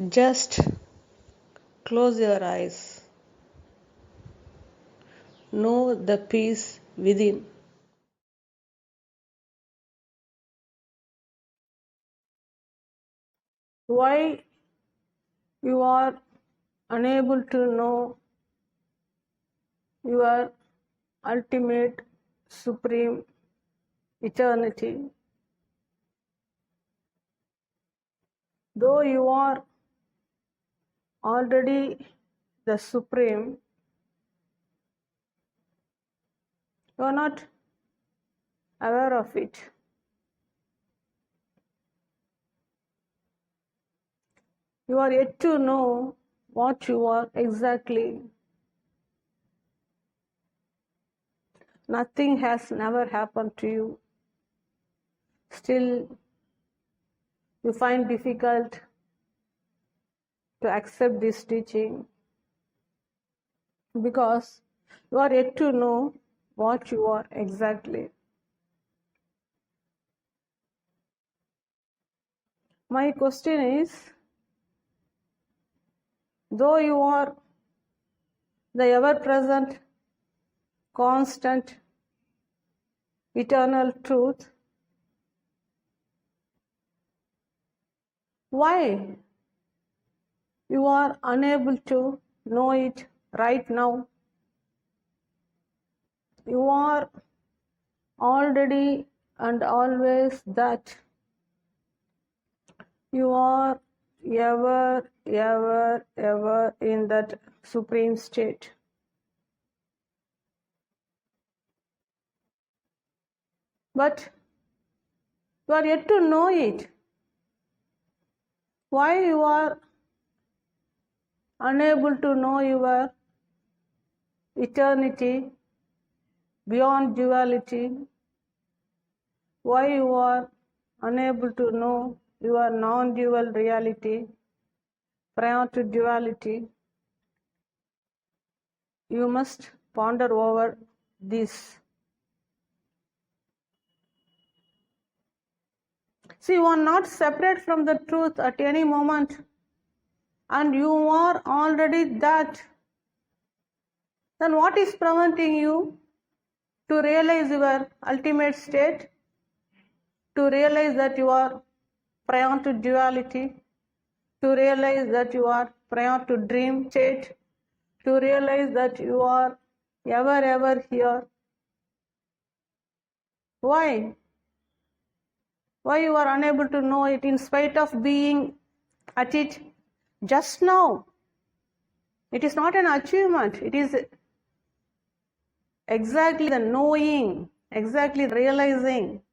Just close your eyes. Know the peace within. Why you are unable to know your ultimate supreme eternity? Though you are already the supreme, you are not aware of it. You are yet to know what you are exactly. Nothing has never happened to you. Still, you find difficult to accept this teaching because you are yet to know what you are exactly. My question is, though you are the ever-present, constant, eternal truth, why you are unable to know it right now? You are already and always that. You are ever, ever, ever in that supreme state. But you are yet to know it. Why you are unable to know your eternity beyond duality? Why you are unable to know your non-dual reality prior to duality? You must ponder over this. See, you are not separate from the truth at any moment, and you are already that. Then what is preventing you to realize your ultimate state, to realize that you are prior to duality, to realize that you are prior to dream state, to realize that you are ever here? Why? Why you are unable to know it in spite of being at it just now? It is not an achievement. It is exactly the knowing, exactly realizing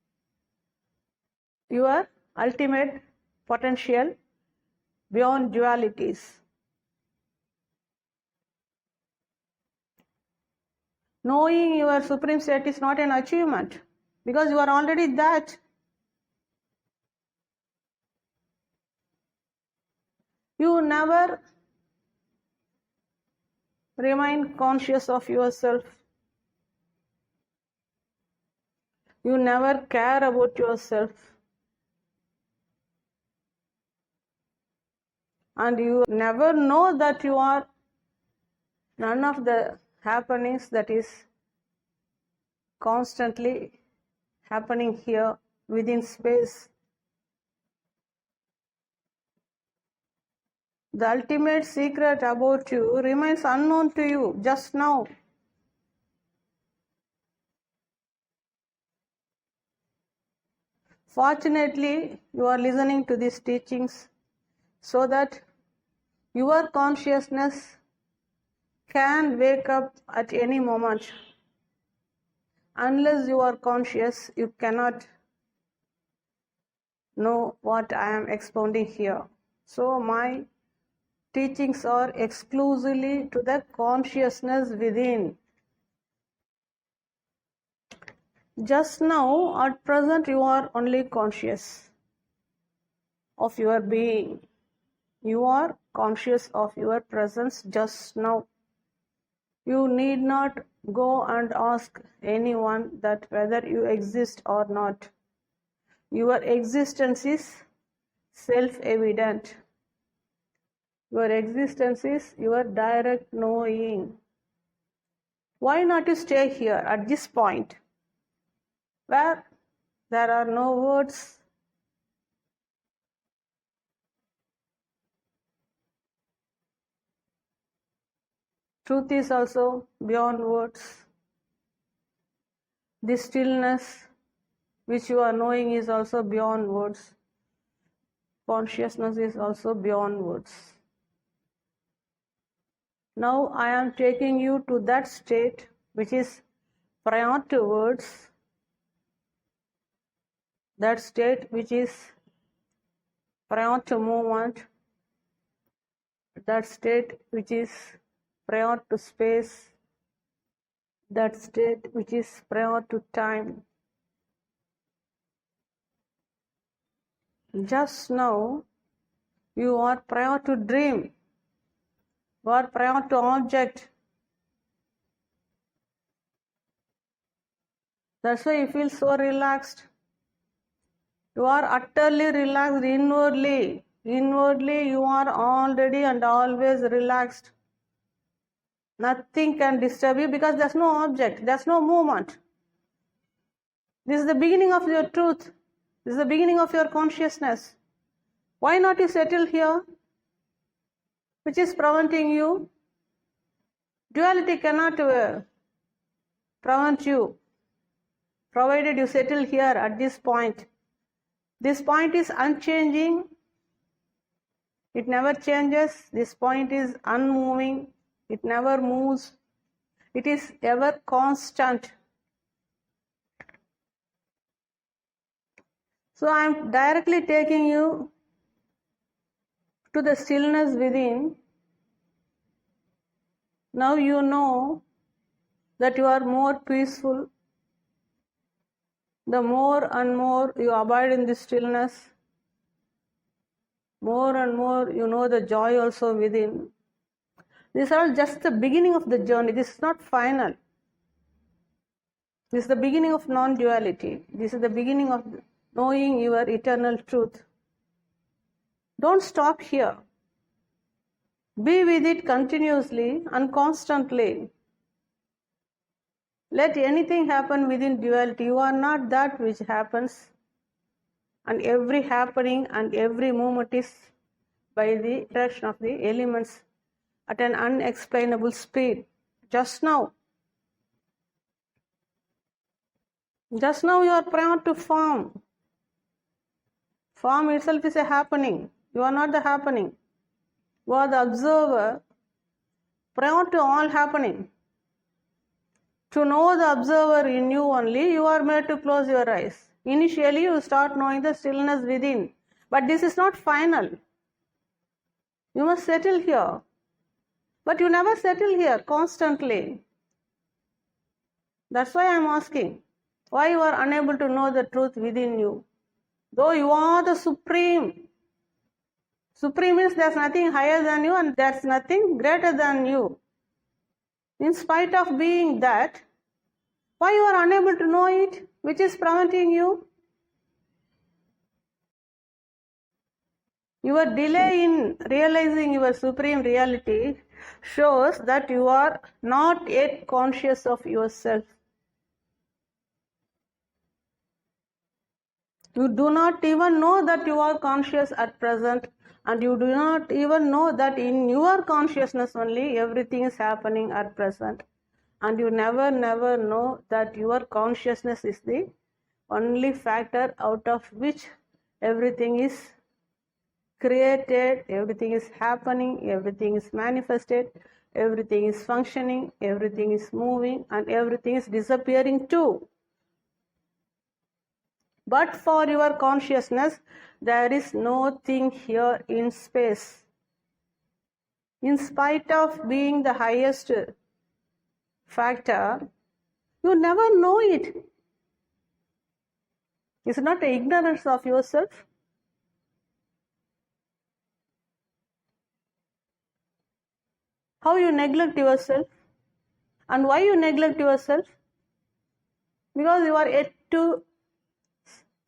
your ultimate potential beyond dualities. Knowing your supreme state is not an achievement because you are already that. You never remain conscious of yourself. You never care about yourself. And you never know that you are none of the happenings that is constantly happening here within space. The ultimate secret about you remains unknown to you just now. Fortunately, you are listening to these teachings so that your consciousness can wake up at any moment. Unless you are conscious, you cannot know what I am expounding here. So my teachings are exclusively to the consciousness within. Just now, at present, you are only conscious of your being. You are conscious of your presence just now. You need not go and ask anyone that whether you exist or not. Your existence is self-evident. Your existence is your direct knowing. Why not you stay here at this point where there are no words? Truth is also beyond words. The stillness which you are knowing is also beyond words. Consciousness is also beyond words. Now I am taking you to that state which is prior to words, that state which is prior to movement, that state which is prior to space, that state which is prior to time. Just now, you are prior to dream, you are prior to object. That's why you feel so relaxed. You are utterly relaxed inwardly. Inwardly, you are already and always relaxed. Nothing can disturb you because there's no object, there's no movement. This is the beginning of your truth. This is the beginning of your consciousness. Why not you settle here? Which is preventing you? Duality cannot prevent you, provided you settle here at this point. This point is unchanging. It never changes. This point is unmoving. It never moves. It is ever constant. So I am directly taking you to the stillness within. Now you know that you are more peaceful. The more and more you abide in this stillness, more and more you know the joy also within. These are all just the beginning of the journey. This is not final. This is the beginning of non-duality. This is the beginning of knowing your eternal truth. Don't stop here. Be with it continuously and constantly. Let anything happen within duality. You are not that which happens, and every happening and every movement is by the interaction of the elements at an unexplainable speed. Just now you are prior to form. Form itself is a happening. You are not the happening. You are the observer prior to all happening. To know the observer in you only, you are made to close your eyes. Initially, you start knowing the stillness within. But this is not final. You must settle here. But you never settle here constantly. That's why I am asking, why you are unable to know the truth within you? Though you are the supreme. Supreme means there's nothing higher than you and there's nothing greater than you. In spite of being that, why you are unable to know it? Which is preventing you? Your delay in realizing your supreme reality shows that you are not yet conscious of yourself. You do not even know that you are conscious at present, and you do not even know that in your consciousness only everything is happening at present. And you never know that your consciousness is the only factor out of which everything is created, everything is happening, everything is manifested, everything is functioning, everything is moving, and everything is disappearing too. But for your consciousness, there is no thing here in space. In spite of being the highest factor, you never know it. It's not ignorance of yourself. How you neglect yourself? And why you neglect yourself? Because you are yet to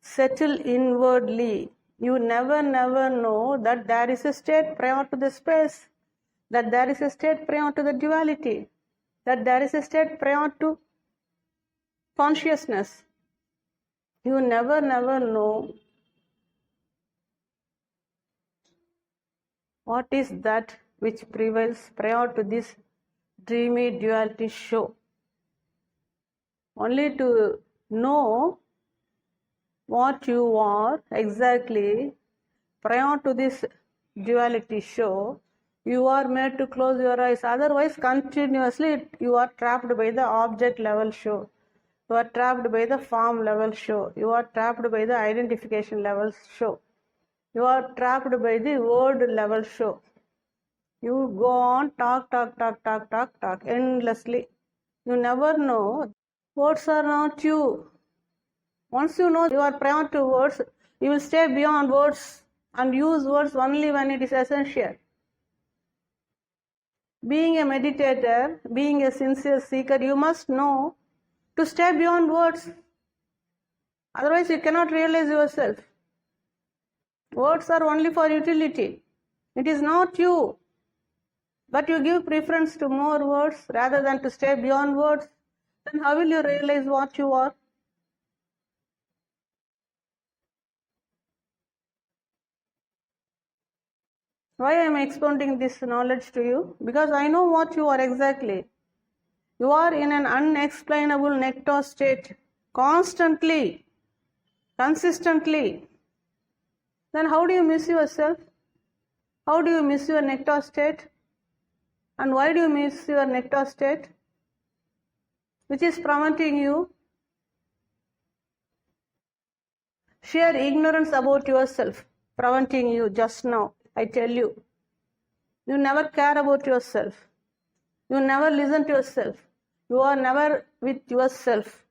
settle inwardly. You never know that there is a state prior to the space, that there is a state prior to the duality, that there is a state prior to consciousness. You never know what is that which prevails prior to this dreamy duality show. Only to know what you are exactly prior to this duality show, you are made to close your eyes. Otherwise, continuously you are trapped by the object level show. You are trapped by the form level show. You are trapped by the identification level show. You are trapped by the word level show. You go on talk endlessly. You never know. Words are not you. Once you know you are prior to words, you will stay beyond words and use words only when it is essential. Being a meditator, being a sincere seeker, you must know to stay beyond words. Otherwise, you cannot realize yourself. Words are only for utility. It is not you. But you give preference to more words rather than to stay beyond words. Then how will you realize what you are? Why I am expounding this knowledge to you? Because I know what you are exactly. You are in an unexplainable nectar state, constantly, consistently. Then how do you miss yourself? How do you miss your nectar state? And why do you miss your nectar state? Which is preventing you? Sheer ignorance about yourself, preventing you just now. I tell you. You never care about yourself. You never listen to yourself. You are never with yourself.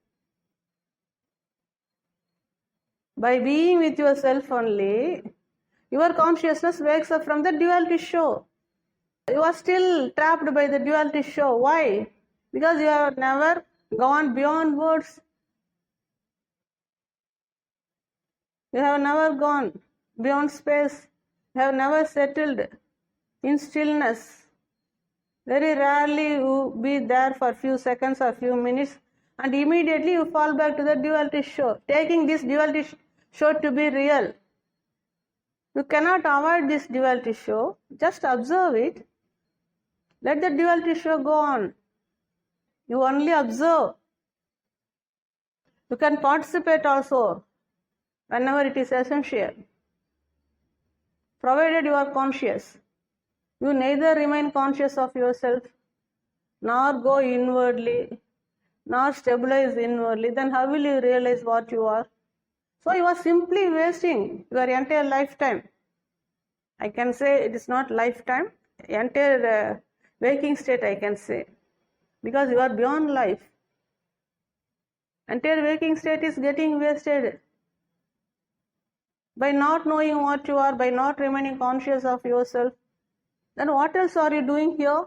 By being with yourself only, your consciousness wakes up from the duality show. You are still trapped by the duality show. Why? Because you have never gone beyond words. You have never gone beyond space. You have never settled in stillness. Very rarely you be there for a few seconds or few minutes and immediately you fall back to the duality show, taking this duality show to be real. You cannot avoid this duality show. Just observe it. Let the duality show go on. You only observe. You can participate also whenever it is essential, provided you are conscious. You neither remain conscious of yourself, nor go inwardly, nor stabilize inwardly. Then how will you realize what you are? So you are simply wasting your entire lifetime. I can say it is not lifetime, entire waking state I can say. Because you are beyond life. Entire waking state is getting wasted. By not knowing what you are, by not remaining conscious of yourself, then what else are you doing here?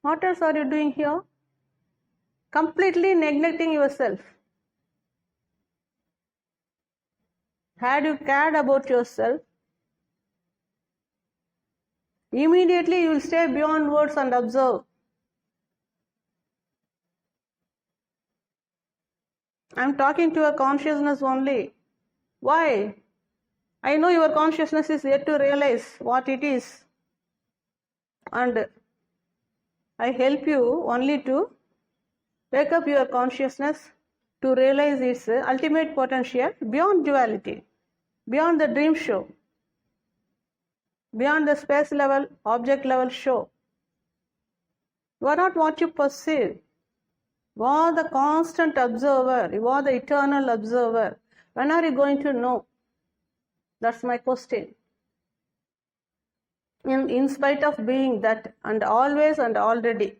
What else are you doing here? Completely neglecting yourself. Had you cared about yourself, immediately you will stay beyond words and observe. I am talking to your consciousness only. Why? I know your consciousness is yet to realize what it is. And I help you only to wake up your consciousness to realize its ultimate potential beyond duality, beyond the dream show, beyond the space level, object level show. You are not what you perceive. You are the constant observer. You are the eternal observer. When are you going to know? That's my question. In spite of being that and always and already.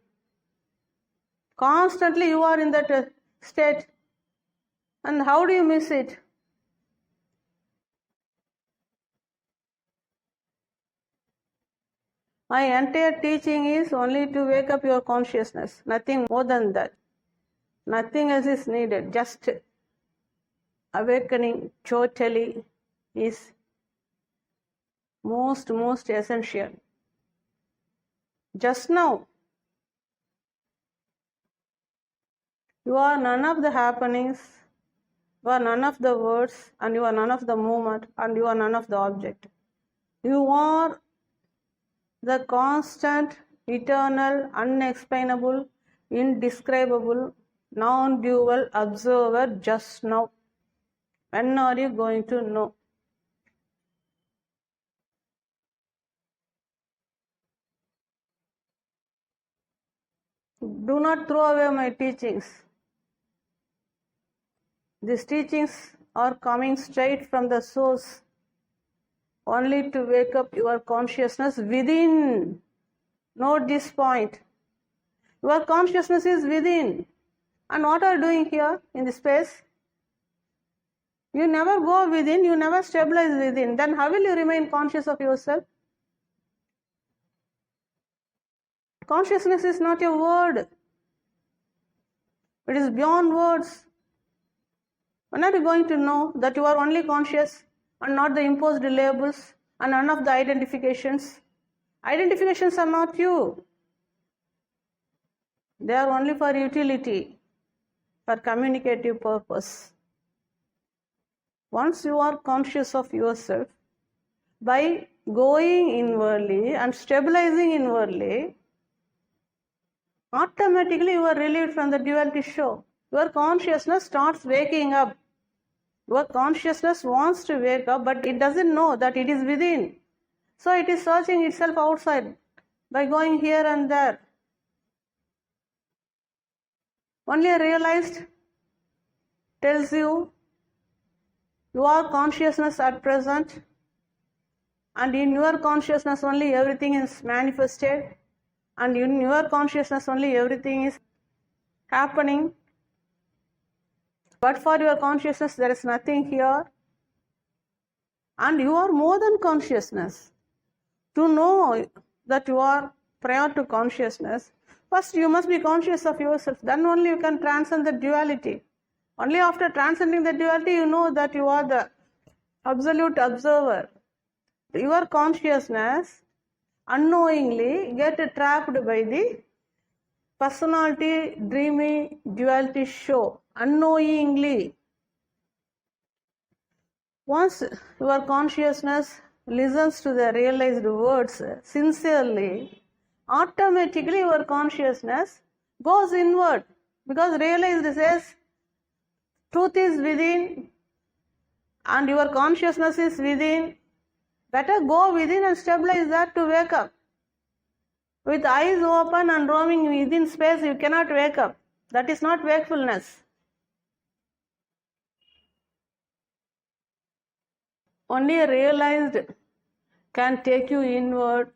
Constantly you are in that state. And how do you miss it? My entire teaching is only to wake up your consciousness. Nothing more than that. Nothing else is needed. Just awakening totally is most essential. Just now, you are none of the happenings, you are none of the words, and you are none of the movement, and you are none of the object. You are the constant, eternal, unexplainable, indescribable, non-dual observer just now. When are you going to know? Do not throw away my teachings. These teachings are coming straight from the source, only to wake up your consciousness within. Note this point. Your consciousness is within. And what are you doing here in this space? You never go within, you never stabilize within. Then how will you remain conscious of yourself? Consciousness is not a word. It is beyond words. When are you going to know that you are only conscious and not the imposed labels and none of the identifications? Identifications are not you. They are only for utility, for communicative purpose. Once you are conscious of yourself, by going inwardly and stabilizing inwardly, automatically you are relieved from the duality show. Your consciousness starts waking up. Your consciousness wants to wake up, but it doesn't know that it is within. So it is searching itself outside by going here and there. Only a realized tells you your consciousness at present, and in your consciousness only everything is manifested, and in your consciousness only everything is happening. But for your consciousness there is nothing here, and you are more than consciousness. To know that you are prior to consciousness, first you must be conscious of yourself. Then only you can transcend the duality. Only after transcending the duality you know that you are the absolute observer. Your consciousness unknowingly get trapped by the personality dreamy duality show. Unknowingly. Once your consciousness listens to the realized words sincerely, automatically your consciousness goes inward, because realized says truth is within and your consciousness is within. Better go within and stabilize that to wake up. With eyes open and roaming within space, you cannot wake up. That is not wakefulness. Only a realized can take you inward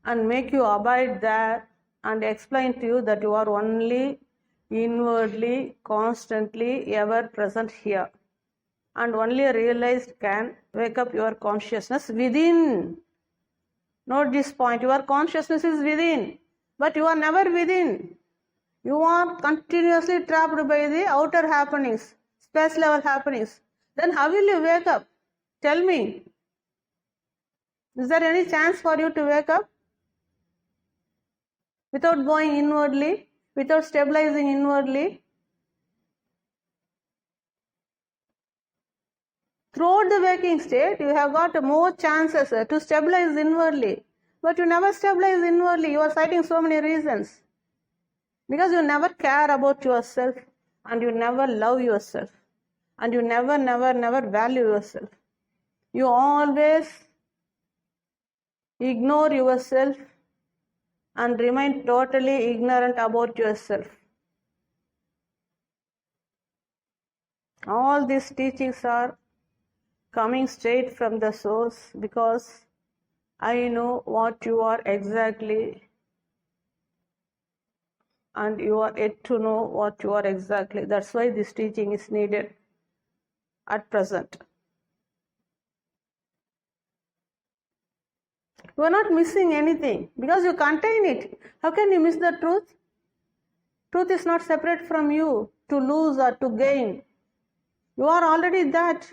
and make you abide there and explain to you that you are only inwardly, constantly, ever present here. And only a realized can wake up your consciousness within. Note this point, your consciousness is within, but you are never within. You are continuously trapped by the outer happenings, space level happenings. Then how will you wake up? Tell me. Is there any chance for you to wake up? Without going inwardly, without stabilizing inwardly? Throughout the waking state, you have got more chances to stabilize inwardly. But you never stabilize inwardly. You are citing so many reasons. Because you never care about yourself, and you never love yourself, and you never value yourself. You always ignore yourself and remain totally ignorant about yourself. All these teachings are coming straight from the source, because I know what you are exactly, and you are yet to know what you are exactly. That's why this teaching is needed at present. You are not missing anything because you contain it. How can you miss the truth? Truth is not separate from you to lose or to gain. You are already that.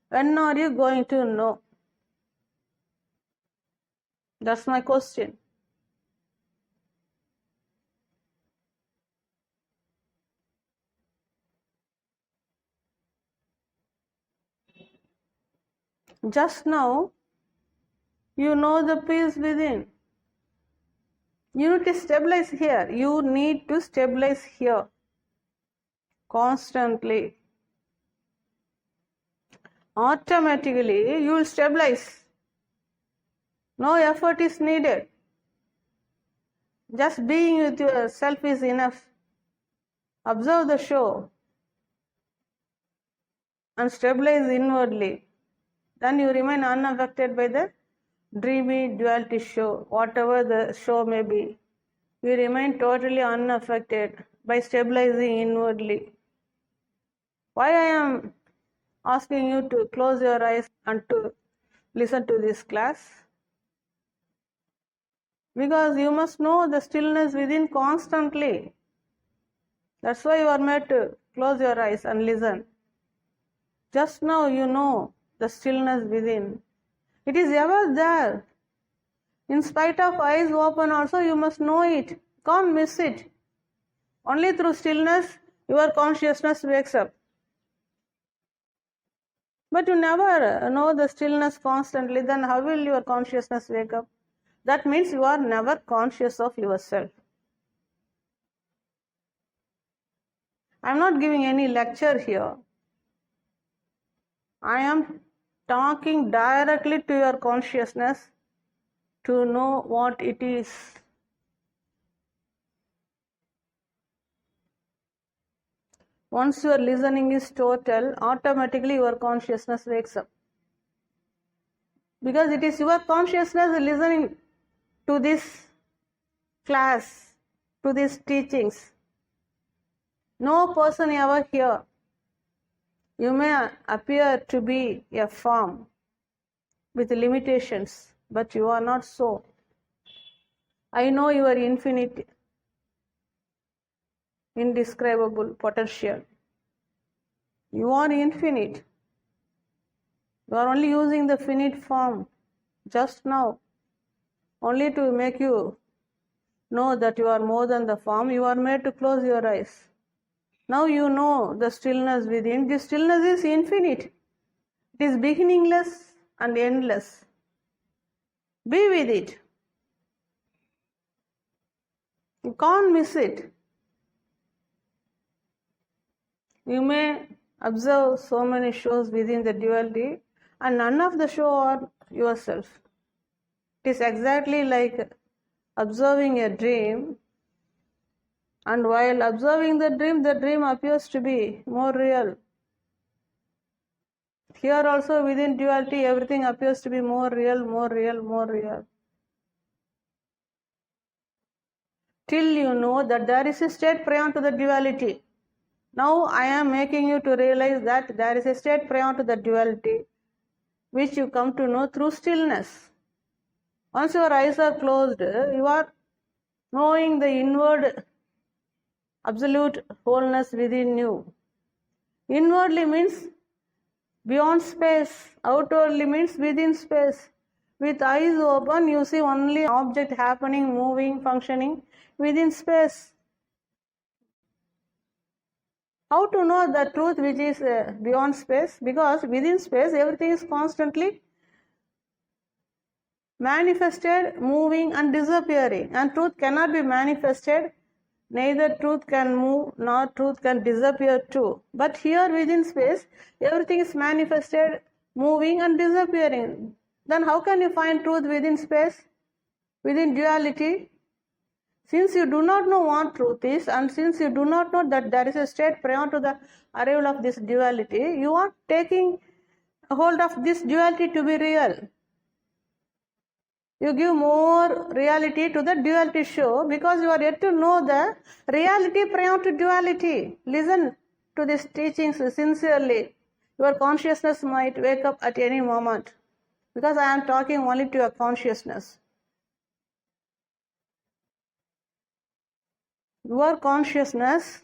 When are you going to know? That's my question. Just now, you know the peace within. You need to stabilize here. You need to stabilize here constantly. Automatically, you will stabilize. No effort is needed. Just being with yourself is enough. Observe the show and stabilize inwardly. Then you remain unaffected by the dreamy duality show, whatever the show may be. You remain totally unaffected by stabilizing inwardly. Why I am asking you to close your eyes and to listen to this class? Because you must know the stillness within constantly. That's why you are made to close your eyes and listen. Just now you know the stillness within. It is ever there. In spite of eyes open also, you must know it. Can't miss it. Only through stillness, your consciousness wakes up. But you never know the stillness constantly, then how will your consciousness wake up? That means you are never conscious of yourself. I am not giving any lecture here. I am talking directly to your consciousness to know what it is. Once your listening is total, automatically your consciousness wakes up. Because it is your consciousness listening to this class, to these teachings. No person ever here. You may appear to be a form with limitations, but you are not so. I know your infinite, indescribable potential. You are infinite. You are only using the finite form just now, only to make you know that you are more than the form. You are made to close your eyes. Now you know the stillness within. This stillness is infinite. It is beginningless and endless. Be with it. You can't miss it. You may observe so many shows within the duality, and none of the show are yourself. It is exactly like observing a dream, and while observing the dream appears to be more real. Here also within duality, everything appears to be more real, more real, more real. Till you know that there is a state prior to the duality. Now I am making you to realize that there is a state prior to the duality, which you come to know through stillness. Once your eyes are closed, you are knowing the inward absolute wholeness within you. Inwardly means beyond space. Outwardly means within space. With eyes open, you see only object happening, moving, functioning within space. How to know the truth which is beyond space? Because within space, everything is constantly manifested, moving and disappearing. And truth cannot be manifested. Neither truth can move nor truth can disappear too. But here within space, everything is manifested, moving and disappearing. Then how can you find truth within space? Within duality? Since you do not know what truth is, and since you do not know that there is a state prior to the arrival of this duality, you are taking hold of this duality to be real. You give more reality to the duality show because you are yet to know the reality prior to duality. Listen to these teachings sincerely. Your consciousness might wake up at any moment because I am talking only to your consciousness. Your consciousness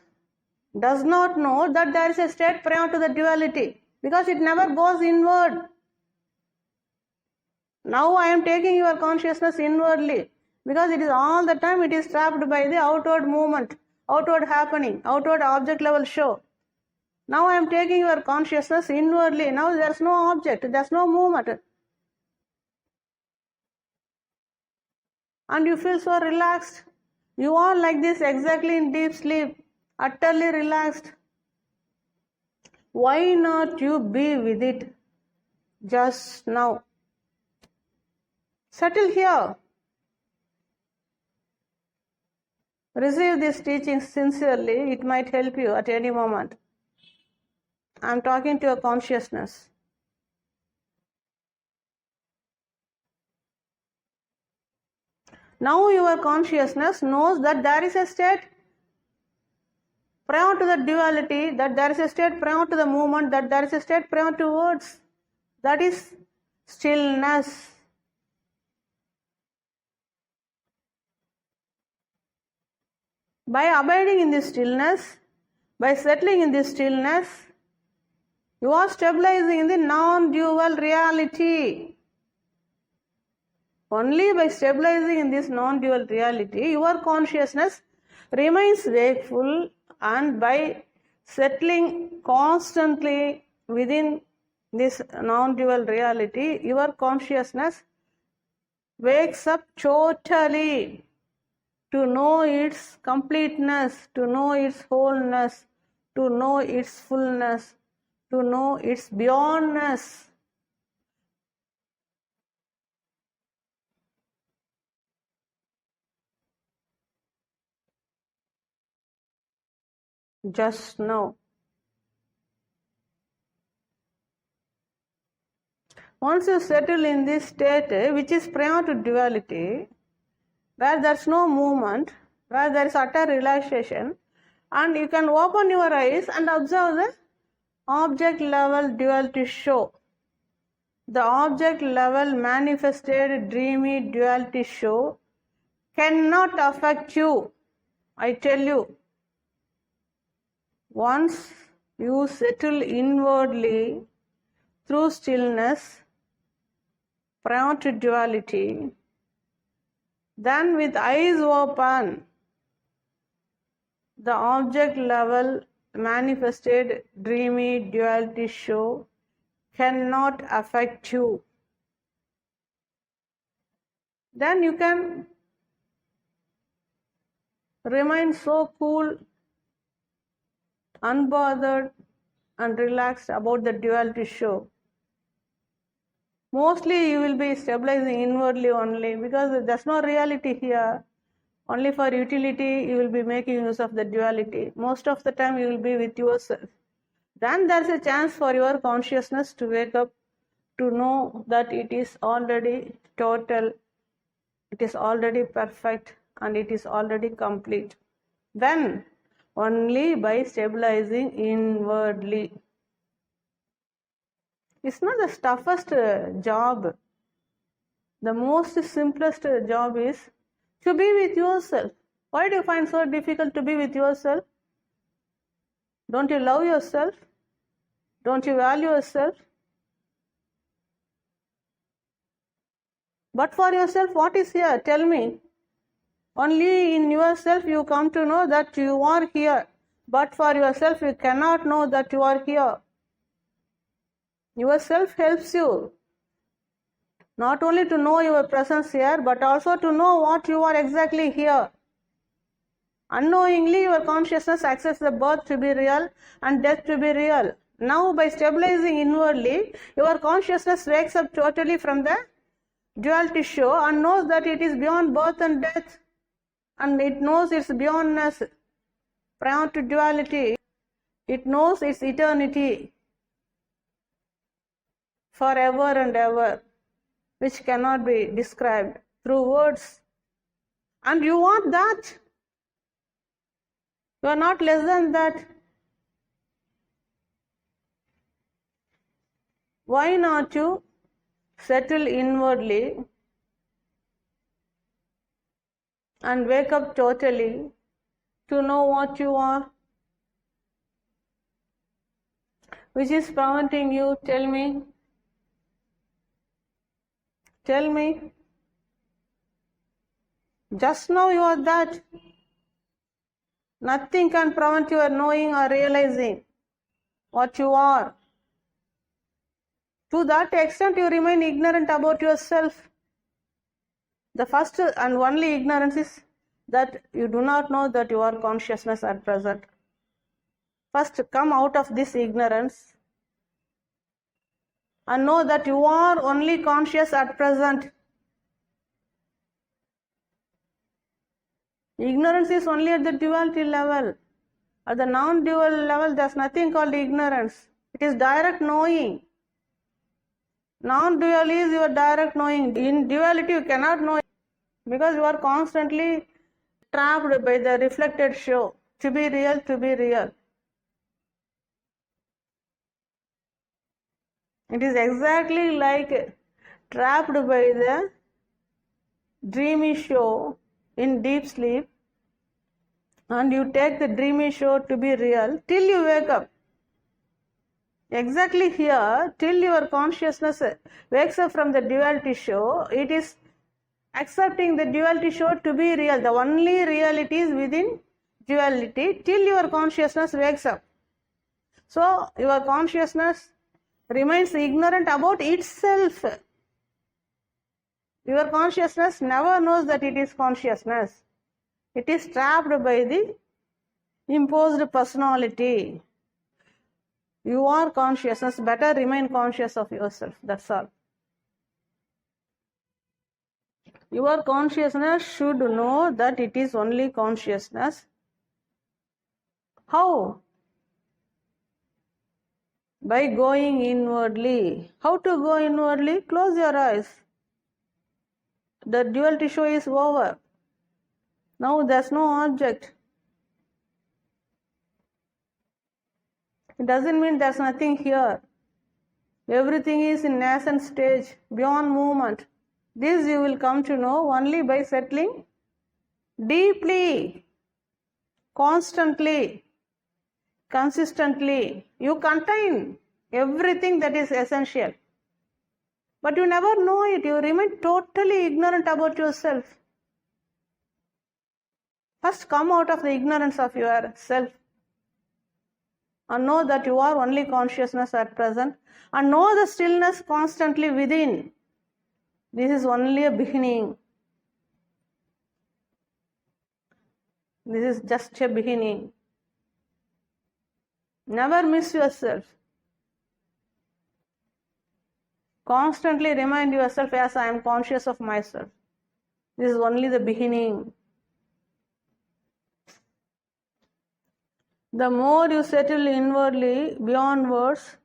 does not know that there is a state prior to the duality, because it never goes inward. Now I am taking your consciousness inwardly, because it is all the time it is trapped by the outward movement, outward happening, outward object level show. Now I am taking your consciousness inwardly. Now there is no object, there is no movement. And you feel so relaxed. You are like this exactly in deep sleep, utterly relaxed. Why not you be with it just now? Settle here. Receive this teaching sincerely. It might help you at any moment. I am talking to your consciousness. Now your consciousness knows that there is a state prior to the duality, that there is a state prior to the movement, that there is a state prior to words. That is stillness. By abiding in this stillness, by settling in this stillness, you are stabilizing in the non-dual reality. Only by stabilizing in this non-dual reality, your consciousness remains wakeful, and by settling constantly within this non-dual reality, your consciousness wakes up totally to know its completeness, to know its wholeness, to know its fullness, to know its beyondness. Just now. Once you settle in this state, which is prior to duality, where there is no movement, where there is utter relaxation, and you can open your eyes and observe the object level duality show. The object level manifested dreamy duality show cannot affect you. I tell you, once you settle inwardly through stillness prior to duality, then with eyes open, the object level manifested dreamy duality show cannot affect you. Then you can remain so cool, unbothered and relaxed about the duality show. Mostly you will be stabilizing inwardly only, because there's no reality here. Only for utility you will be making use of the duality. Most of the time you will be with yourself. Then there's a chance for your consciousness to wake up, to know that it is already total, it is already perfect, and it is already complete. Then only by stabilizing inwardly. It's not the toughest job. The most simplest job is to be with yourself. Why do you find so difficult to be with yourself? Don't you love yourself? Don't you value yourself? But for yourself, what is here? Tell me. Only in yourself you come to know that you are here. But for yourself, you cannot know that you are here. Yourself helps you not only to know your presence here, but also to know what you are exactly here. Unknowingly, your consciousness accepts the birth to be real and death to be real. Now, by stabilizing inwardly, your consciousness wakes up totally from the duality show and knows that it is beyond birth and death, and it knows its beyondness prior to duality. It knows its eternity forever and ever, which cannot be described through words. And you want that. You are not less than that. Why not you settle inwardly and wake up totally to know what you are? Which is preventing you? Tell me. Tell me. Just now you are that. Nothing can prevent your knowing or realizing what you are. To that extent, you remain ignorant about yourself. The first and only ignorance is that you do not know that you are consciousness at present. First, come out of this ignorance and know that you are only conscious at present. Ignorance is only at the duality level. At the non-dual level, there is nothing called ignorance. It is direct knowing. Non-dual is your direct knowing. In duality, you cannot know because you are constantly trapped by the reflected show. To be real, to be real. It is exactly like trapped by the dreamy show in deep sleep, and you take the dreamy show to be real till you wake up. Exactly here, till your consciousness wakes up from the duality show, it is accepting the duality show to be real. The only reality is within duality till your consciousness wakes up. So, your consciousness remains ignorant about itself. Your consciousness never knows that it is consciousness. It is trapped by the imposed personality. You are consciousness, better remain conscious of yourself, that's all. Your consciousness should know that it is only consciousness. How? By going inwardly. How to go inwardly? Close your eyes. The duality show is over. Now there's no object. It doesn't mean there's nothing here. Everything is in nascent stage, beyond movement. This you will come to know only by settling deeply, constantly, consistently. You contain everything that is essential. But you never know it. You remain totally ignorant about yourself. First come out of the ignorance of yourself and know that you are only consciousness at present, and know the stillness constantly within. This is only a beginning. This is just a beginning. Never miss yourself. Constantly remind yourself, yes, I am conscious of myself. This is only the beginning. The more you settle inwardly, beyond words,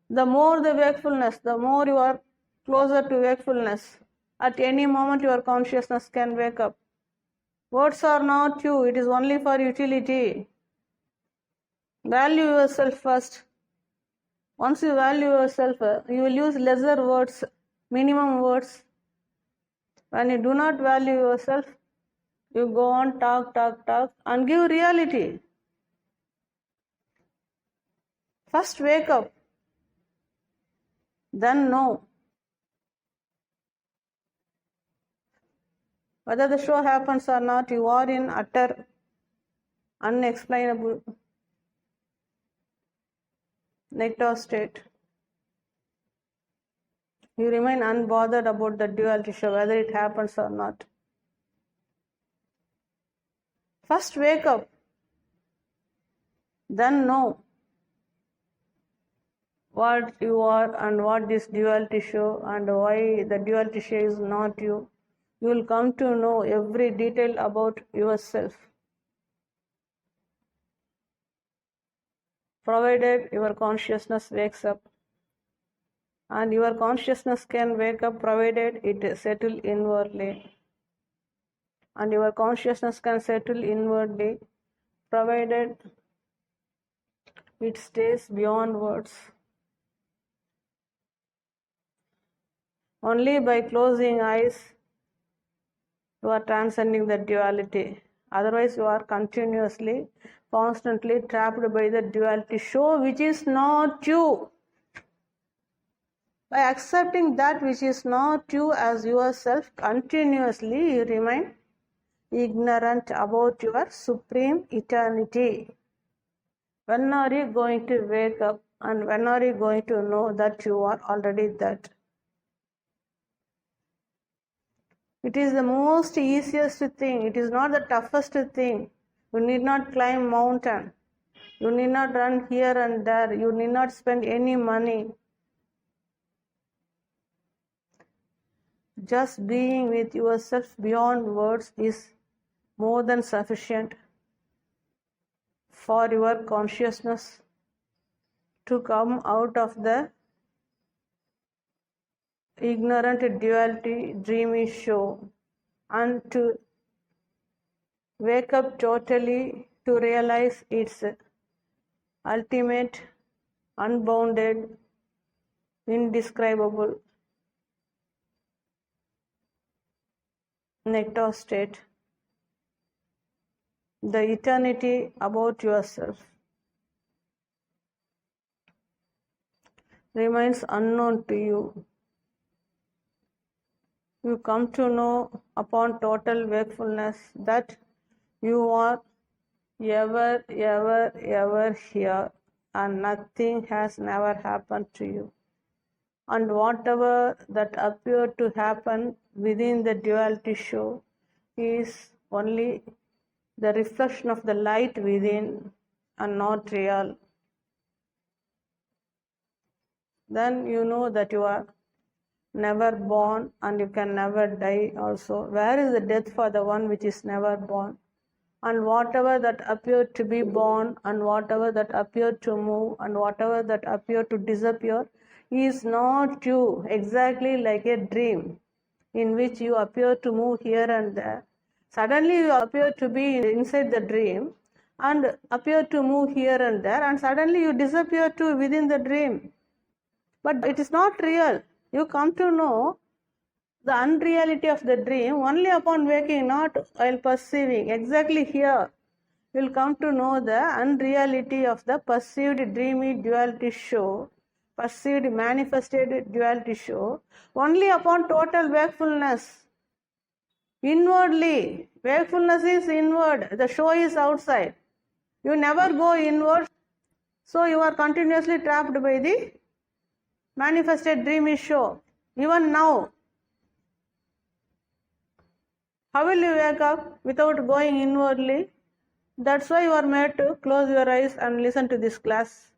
the more the wakefulness, the more you are closer to wakefulness. At any moment your consciousness can wake up. Words are not you, it is only for utility. Value yourself first. Once you value yourself, you will use lesser words, minimum words. When you do not value yourself, you go on talk, and give reality. First wake up, then know. Whether the show happens or not, you are in utter, unexplainable nectar state. You remain unbothered about the duality show, whether it happens or not. First wake up, then know what you are and what this duality show and why the duality show is not you. You will come to know every detail about yourself, provided your consciousness wakes up. And your consciousness can wake up provided it settle inwardly. And your consciousness can settle inwardly provided it stays beyond words. Only by closing eyes you are transcending the duality. Otherwise you are continuously constantly trapped by the duality show which is not you. By accepting that which is not you as yourself, continuously you remain ignorant about your supreme eternity. When are you going to wake up, and when are you going to know that you are already that? It is the most easiest thing. It is not the toughest thing. You need not climb mountain. You need not run here and there. You need not spend any money. Just being with yourself beyond words is more than sufficient for your consciousness to come out of the ignorant duality dreamy show and to wake up totally to realize its ultimate, unbounded, indescribable nectar state, the eternity about yourself remains unknown to you. You come to know upon total wakefulness that you are ever, ever, ever here, and nothing has never happened to you. And whatever that appeared to happen within the duality show is only the reflection of the light within and not real. Then you know that you are never born and you can never die also. Where is the death for the one which is never born? And whatever that appeared to be born, and whatever that appeared to move, and whatever that appeared to disappear is not you, exactly like a dream in which you appear to move here and there. Suddenly you appear to be inside the dream and appear to move here and there, and suddenly you disappear too within the dream. But it is not real. You come to know the unreality of the dream only upon waking, not while perceiving. Exactly here, you will come to know the unreality of the perceived dreamy duality show, perceived manifested duality show, only upon total wakefulness. Inwardly, wakefulness is inward, the show is outside. You never go inward, so you are continuously trapped by the manifested dreamy show. Even now, how will you wake up without going inwardly? That's why you are made to close your eyes and listen to this class.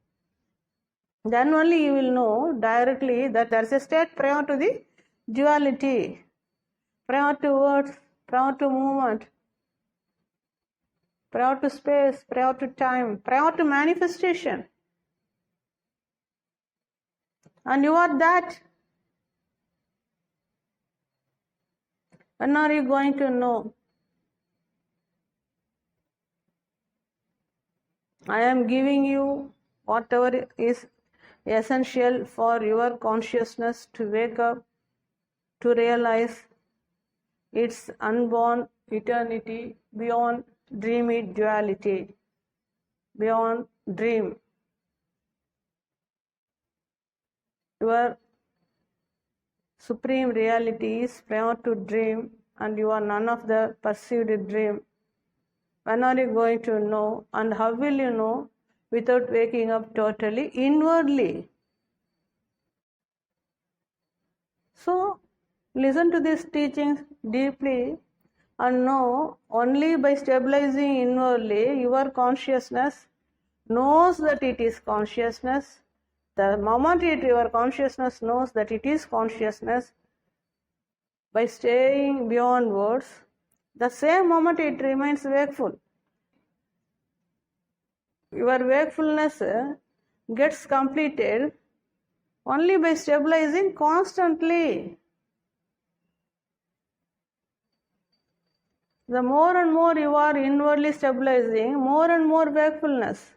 Then only you will know directly that there is a state prior to the duality, prior to words, prior to movement, prior to space, prior to time, prior to manifestation. And you are that. When are you going to know? I am giving you whatever is essential for your consciousness to wake up, to realize its unborn eternity beyond dreamy duality, beyond dream. Your supreme reality is prior to dream, and you are none of the perceived dream. When are you going to know, and how will you know without waking up totally inwardly? So, listen to these teachings deeply and know only by stabilizing inwardly your consciousness knows that it is consciousness. The moment your consciousness knows that it is consciousness, by staying beyond words, the same moment it remains wakeful. Your wakefulness gets completed only by stabilizing constantly. The more and more you are inwardly stabilizing, more and more wakefulness.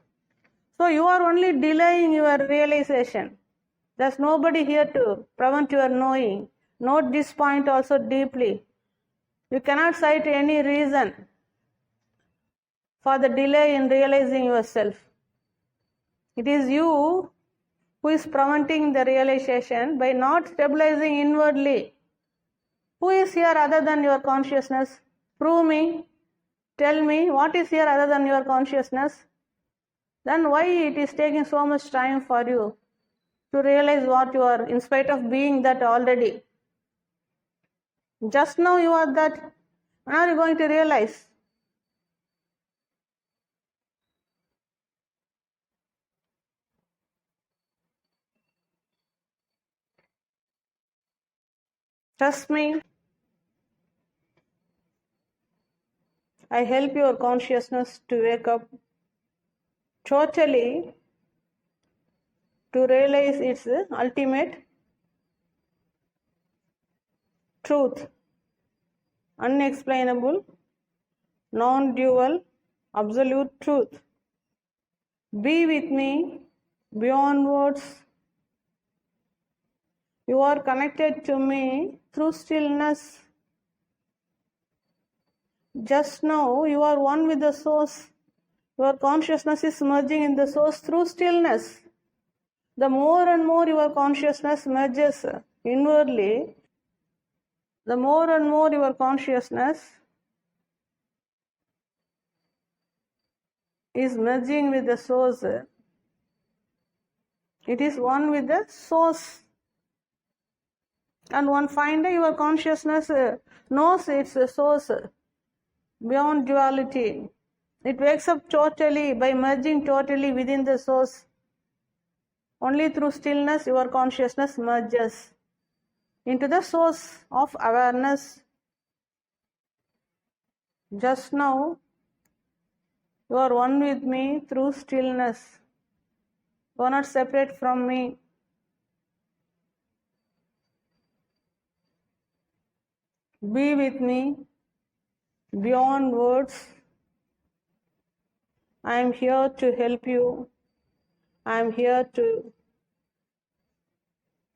So you are only delaying your realization. There's nobody here to prevent your knowing. Note this point also deeply. You cannot cite any reason for the delay in realizing yourself. It is you who is preventing the realization by not stabilizing inwardly. Who is here other than your consciousness? Prove me. Tell me what is here other than your consciousness. Then why it is taking so much time for you to realize what you are, in spite of being that already? Just now you are that. When are you going to realize? Trust me. I help your consciousness to wake up totally, to realize its ultimate truth, unexplainable, non-dual, absolute truth. Be with me beyond words. You are connected to me through stillness. Just now you are one with the source. Your consciousness is merging in the source through stillness. The more and more your consciousness merges inwardly, the more and more your consciousness is merging with the source. It is one with the source. And one fine day your consciousness knows its source beyond duality. It wakes up totally by merging totally within the source. Only through stillness your consciousness merges into the source of awareness. Just now you are one with me through stillness. You are not separate from me. Be with me beyond words. I am here to help you. I am here to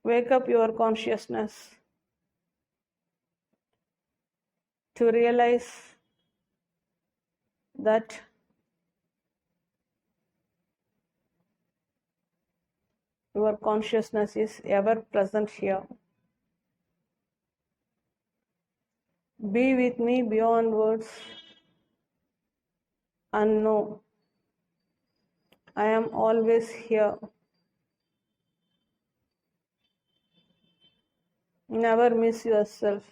wake up your consciousness to realize that your consciousness is ever present here. Be with me beyond words and know I am always here. Never miss yourself.